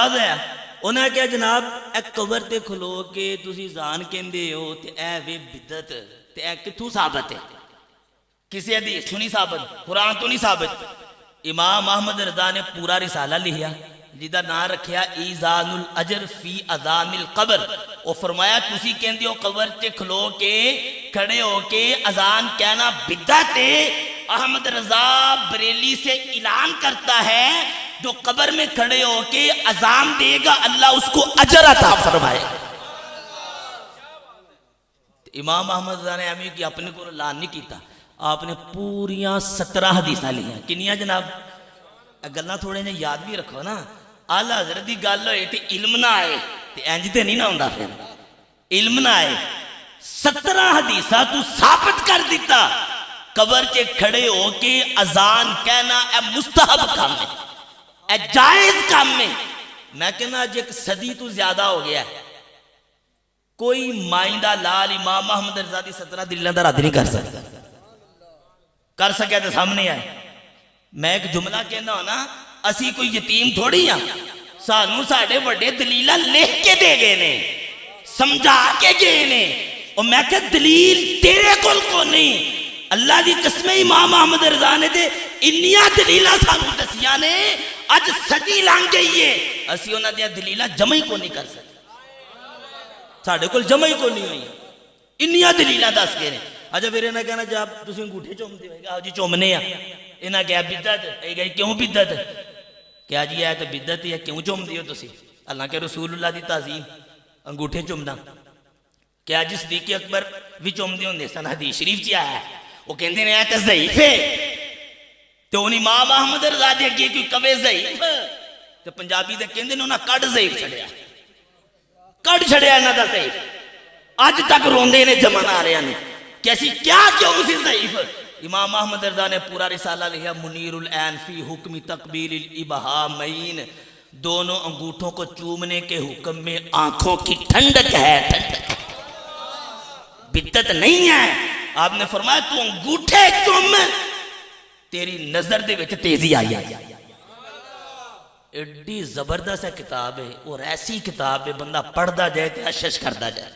ہے انہیں کیا جناب اے قبر تے کھلو کے تسی زان کہندے ہو تے اے وے بدت تے اے کتھوں ثابت ہے؟ کسی حدیث تو نہیں ثابت، قرآن تو نہیں ثابت۔ امام احمد رضا نے پورا رسالہ لکھیا جدا نام رکھیا ایزان الاجر فی اذان القبر۔ وہ فرمایا تسی کہندے ہو قبر تے کھلو کے کھڑے ہو کے اذان کہنا بدعت ہے، احمد رضا بریلی سے اعلان کرتا ہے جو قبر میں کھڑے ہو کے اذان دے گا اللہ اس کو اجر عطا فرمائے۔ امام احمد رضا نے امی کی اپنے کو اعلان نہیں کیتا، آپ نے پوریاں 17 حدیثاں لکھیاں۔ کنیاں جناب؟ گلاں تھوڑے نے یاد بھی رکھو نا، اعلی حضرت دی گل ہوئے تے علم نہ آئے تے انج تے نہیں نہ ہوندا، پھر علم نہ آئے 17 حدیثاں تو ثابت کر دیتا قبر چے کھڑے ہو کے اذان کہنا اے مستحب کام ہے، اے جائز کام ہے۔ میں کہنا آج ایک صدی تو زیادہ ہو گیا ہے، کوئی مائندہ لال امام احمد رضا دی 17 دلیلاں دا رد نہیں کر سکتا، کر سکیا تو سامنے آئے۔ میں ایک جملہ کہنا ہونا، اسی کوئی یتیم تھوڑی ہاں، سانوں ساڑھے وڈے دلیلہ لکھ کے دے گئے نے، سمجھا کے گئے نے، اور میں کہ دلیل تیرے کول کو نہیں، اللہ دی قسم امام احمد رضا نے دے انیاں دلیلہ سانوں دسیاں نے، اج صدی لنگ گئی ہے، اسی انہاں دیا دلیلہ جمع ہی کو نہیں کر سکتے، ساڑھے کول جمع ہی کو نہیں ہوئی، انیاں دلیلہ دس کے نے۔ اچھا پھر انہیں کہنا جب تسی انگوٹھے چومتے ہوئے گا جی چومنے ہیں، انہیں کہا بدعت ہے، کہا کیوں بدعت ہے؟ کیا جی ہے تو بدعت ہے، کیوں چوم دیو تسی؟ اللہ کہ رسول اللہ دی تعظیم انگوٹھے چومنا، کیا جی صدیق اکبر بھی چوم دیو نے؟ سن حدیث شریف چی آیا ہے، وہ کہندے نے آیت ضعیف ہے، تو ان امام احمد رضا دے اگے کوئی کوے ضعیف تو پنجابی دے کہندے نے انہاں کڈ ضعیف چھڑیا، کڈ چھڑیا انہاں دا ضعیف، اج تک روندے نے جمن آ رہے ہیں کیسی کیا کیوں اسی ضعیف؟ امام احمد رضا نے پورا رسالہ لکھا منیر العین فی حکم تقبیل الابہامین، دونوں انگوٹھوں کو چومنے کے حکم میں آنکھوں کی ٹھنڈک ہے، بدعت نہیں ہے۔ آپ نے فرمایا تو انگوٹھے چوم تیری نظر دے وچ تیزی آئی ہے۔ ایڈی زبردست کتاب ہے اور ایسی کتاب ہے بندہ پڑھدا جائے تے اشش کردا جائے۔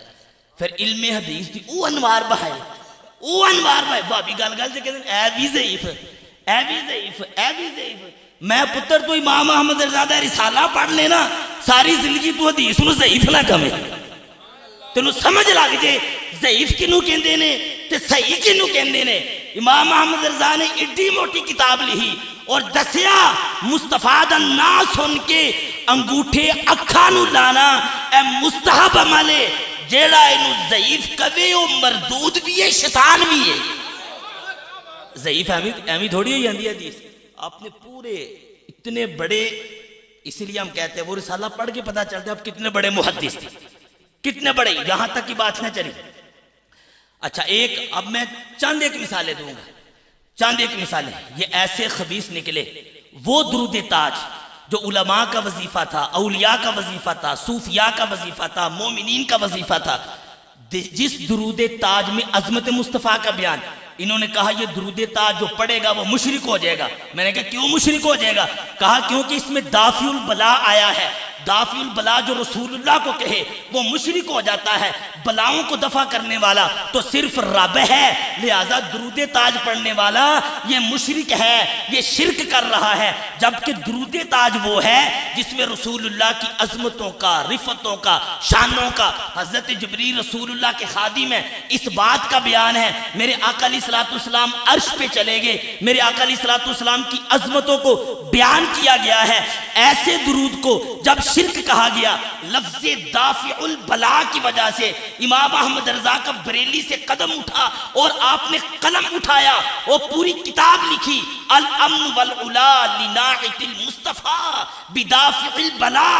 پھر علم حدیث دی او انوار بہائے، او انوار بہائے، بابی گل گل سے کہتے ہیں اے بھی ضعیف، اے بھی ضعیف، اے بھی ضعیف۔ میں پتر تو امام احمد رضا دا رسالہ پڑھ لینا، ساری زندگی تو حدیث نو ضعیف نہ کمے، تینوں سمجھ لگ جے ضعیف کنوں کہندے نے تے صحیح کنوں کہندے نے۔ امام احمد رضا نے ایڈی موٹی کتاب لکھی اور دسیا مصطفیٰ دا نام سن کے انگوٹھے اکھاں نو لانا اے مستحب عمل ہے، جیڑا انہوں ضعیف کبھی وہ مردود بھی ہے شیطان بھی ہے۔ ضعیف اہمی تھوڑی ہوئی اندھی حدیث، آپ نے پورے اتنے بڑے، اس لیے ہم کہتے ہیں وہ رسالہ پڑھ کے پتہ چلتا ہے آپ کتنے بڑے محدث تھے، کتنے بڑے، یہاں تک کی بات نہ چلی۔ اچھا ایک اب میں چند ایک مثالیں دوں گا، چند ایک مثالیں، یہ ایسے خبیث نکلے، وہ درود تاج جو علماء کا وظیفہ تھا، اولیاء کا وظیفہ تھا، صوفیاء کا وظیفہ تھا، مومنین کا وظیفہ تھا، جس درود تاج میں عظمت مصطفیٰ کا بیان، انہوں نے کہا یہ درود تاج جو پڑھے گا وہ مشرک ہو جائے گا۔ میں نے کہا کیوں مشرک ہو جائے گا؟ کہا کیونکہ اس میں دافع البلا آیا ہے، دافع البلا جو رسول اللہ کو کہے وہ مشرک ہو جاتا ہے، بلاؤں کو دفع کرنے والا تو صرف رب ہے، لہذا درود تاج پڑھنے والا یہ مشرک ہے، یہ شرک کر رہا ہے۔ جبکہ درود تاج وہ ہے جس میں رسول اللہ کی عظمتوں کا، رفتوں کا، شانوں کا، حضرت جبریل رسول اللہ کے خادم ہیں، اس بات کا بیان ہے۔ میرے آقا علیہ السلام عرش پہ چلے گئے، میرے آقا علیہ السلام کی عظمتوں کو بیان کیا گیا ہے۔ ایسے درود کو جب شرک کہا گیا لفظ دافع البلا کی وجہ سے، امام احمد رضا کا بریلی سے قدم اٹھا اور آپ نے قلم اٹھایا اور پوری کتاب لکھی الامن والعلا لناعت المصطفیٰ بدافع البلا۔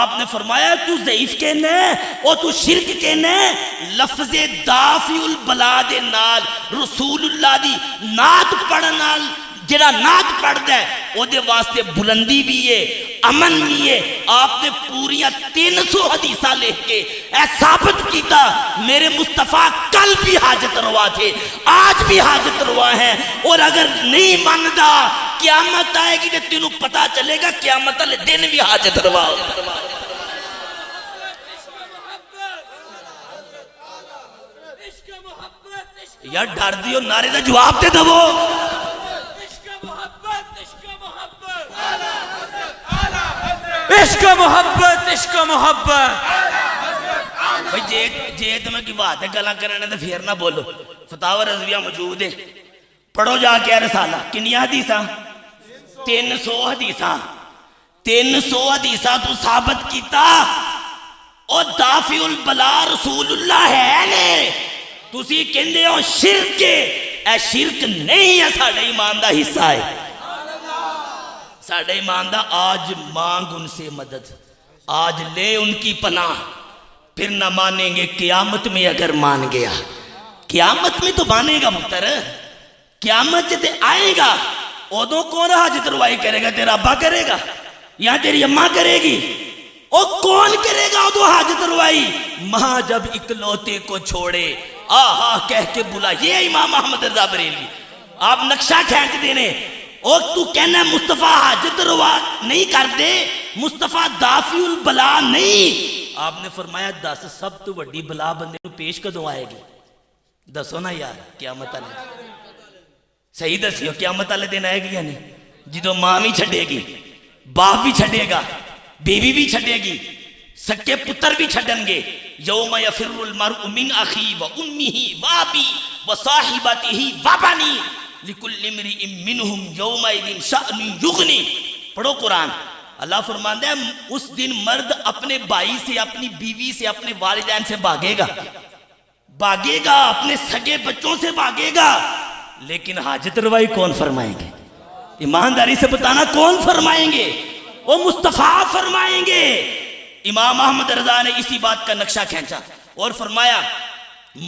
آپ نے فرمایا تو ضعیف کہنا ہے اور تو شرک کہنا ہے، لفظ دافع البلا دے نال رسول اللہ دی نعت پڑھن نال جڑا نعت پڑھدا ہے او دے واسطے بلندی بھی ہے، امن بھی ہے۔ آپ نے پوریاں 300 حدیثاں لکھ کے اے ثابت کیتا میرے مصطفیٰ کل بھی حاجت روا تھے، آج بھی حاجت روا ہیں، اور اگر نہیں ماندا قیامت آئے گی تو تینوں پتا چلے گا قیامت والے دن بھی حاجت روا ہوگا۔ یار ڈر دیو نعرے دا جواب دے دو۔ عشق محبت عشق محبت۔ بھئی جے تمہیں کی بات ہے گلاں کرنے تو پھر نہ بولو، فتاوی رضویہ موجود ہے، پڑھو جا کے رسالہ۔ کنیا حدیثاں؟ 300 حدیثاں۔ 300 حدیثاں تو ثابت کیتا اور دافع البلا رسول اللہ ہے نے، تسی کہندے ہو شرک ہے، اے شرک نہیں ہے، ساڑھے ایمان دا حصہ ہے، ساڑھے ایمان دا۔ آج مانگ ان سے مدد، آج لے ان کی پناہ، پھر نہ مانیں گے قیامت میں اگر مان گیا۔ قیامت میں تو مانے گا پتر، قیامت جتے آئے گا ادو کون حاجت روائی کرے گا؟ تیرا ابا کرے گا یا تیری اماں کرے گی؟ او کون کرے گا ادو حاجت روائی؟ ماں جب اکلوتے کو چھوڑے آہا کہہ کے بلا۔ یہ امام احمد رضا بریلوی، آپ نقشہ کھینچ دینے۔ اور تو کہنا ہے مصطفیٰ حاجت روا نہیں کر دے، مصطفیٰ دافع البلا نہیں۔ آپ نے فرمایا دس سب تو وڈی بلا بندے کو پیش کدوں آئے گی؟ دسو نا یار، قیامت والے صحیح دسیو، قیامت والے دن آئے گی یا نہیں؟ جدو ماں بھی چھڑے گی، باپ بھی چھڑے گا، بیوی بھی چھڑے گی، سکے پتر بھی چھڑن گے۔ یوم یفر المرء من اخی و امیہ و ابی و صاحبتہ و بنی لکل امرئ منہم یومئذ شأن یغنی۔ پڑھو قرآن، اللہ فرماتا ہے اس دن مرد اپنے بھائی سے، اپنی بیوی سے، اپنے والدین سے بھاگے گا، بھاگے گا، اپنے سگے بچوں سے بھاگے گا، لیکن حاجت روائی کون فرمائیں گے؟ ایمانداری سے بتانا کون فرمائیں گے؟ وہ مصطفیٰ فرمائیں گے۔ امام احمد رضا نے اسی بات کا نقشہ کھینچا اور فرمایا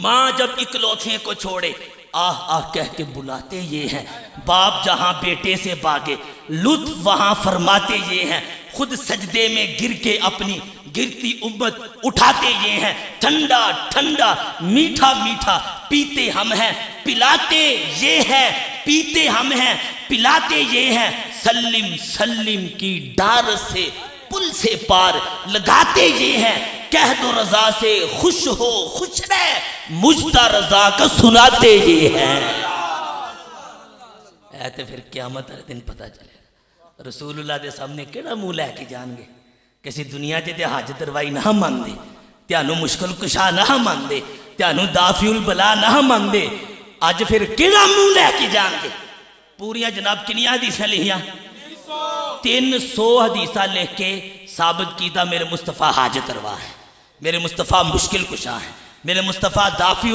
ماں جب اکلوتے کو چھوڑے آہ آہ کہہ کے بلاتے یہ ہیں، باپ جہاں بیٹے سے بھاگے لطف وہاں فرماتے یہ ہیں، خود سجدے میں گر کے اپنی گرتی امت اٹھاتے یہ ہیں، ٹھنڈا ٹھنڈا میٹھا میٹھا پیتے ہم ہیں، پلاتے یہ ہیں، پیتے ہم ہیں، پلاتے یہ ہیں، سلم سلم کی ڈار سے پل سے پار لگاتے یہ ہیں، کہہ دو رضا سے خوش ہو خوش رہ، مجدہ رضا کا سناتے یہ ہیں۔ ایتے پھر قیامت ہر دن پتہ چلے رسول اللہ دے سامنے کیڑا منہ لے کے جان گے؟ کسی دنیا تے حاجت روائی نہ مان دے، تیانو مشکل کشا نہ مان دے، تیانو دافع البلا نہ مان دے، اج پھر کیڑا منہ لے کے جان گے؟ پوریاں جناب کنیاں حدیثیں لکھیاں؟ 300 حدیثہ لکھ کے ثابت کیتا میرے مصطفیٰ حاجت روا ہے، میرے مصطفیٰ مشکل کشا ہے، میرے مصطفیٰ دافع